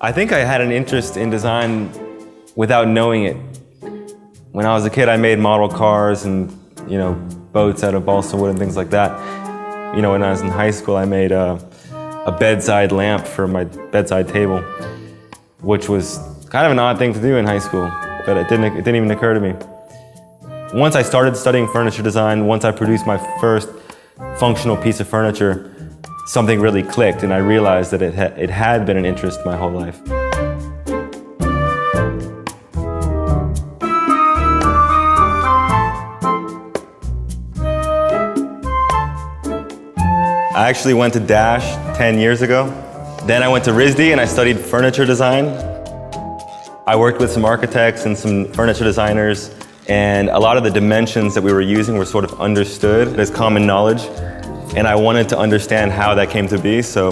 I think I had an interest in design without knowing it. When I was a kid, I made model cars and, boats out of balsa wood and things like that. When I was in high school, I made a bedside lamp for my bedside table, which was kind of an odd thing to do in high school, but it didn't even occur to me. Once I started studying furniture design, once I produced my first functional piece of furniture, something really clicked, and I realized that it had been an interest my whole life. I actually went to Dash 10 years ago. Then I went to RISD and I studied furniture design. I worked with some architects and some furniture designers, and a lot of the dimensions that we were using were sort of understood as common knowledge, and I wanted to understand how that came to be, so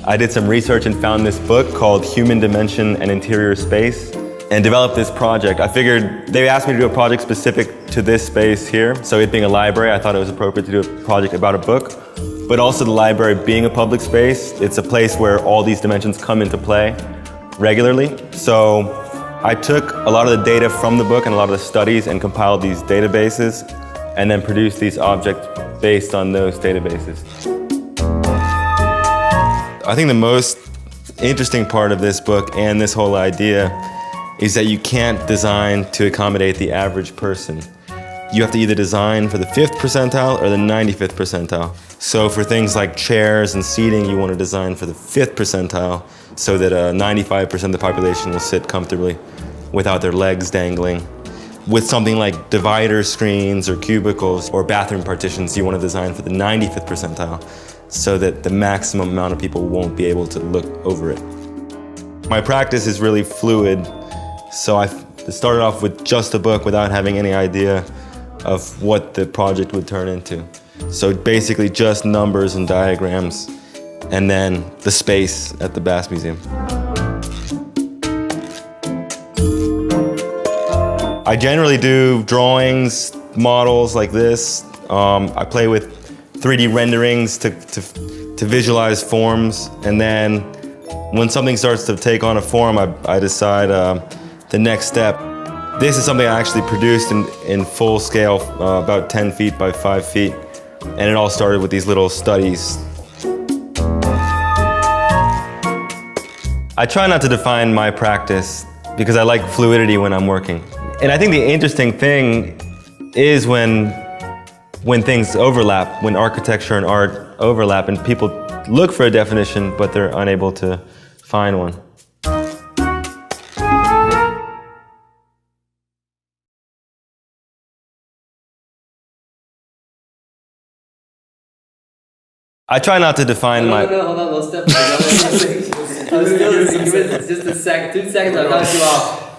I did some research and found this book called Human Dimension and Interior Space and developed this project. I figured they asked me to do a project specific to this space here, so it being a library, I thought it was appropriate to do a project about a book, but also the library being a public space, it's a place where all these dimensions come into play regularly. So I took a lot of the data from the book and a lot of the studies and compiled these databases and then produced these objects based on those databases. I think the most interesting part of this book and this whole idea is that you can't design to accommodate the average person. You have to either design for the 5th percentile or the 95th percentile. So for things like chairs and seating, you want to design for the 5th percentile so that 95% of the population will sit comfortably without their legs dangling. With something like divider screens or cubicles or bathroom partitions, you want to design for the 95th percentile so that the maximum amount of people won't be able to look over it. My practice is really fluid, so I started off with just a book without having any idea of what the project would turn into. So basically just numbers and diagrams, and then the space at the Bass Museum. I generally do drawings, models like this. I play with 3D renderings to visualize forms, and then when something starts to take on a form, I decide the next step. This is something I actually produced in full scale, about 10 feet by 5 feet, and it all started with these little studies. I try not to define my practice because I like fluidity when I'm working. And I think the interesting thing is when things overlap, when architecture and art overlap and people look for a definition but they're unable to find one. I try not to define my... No, hold on, let's step back. It's just a second, 2 seconds, I'll cut you off.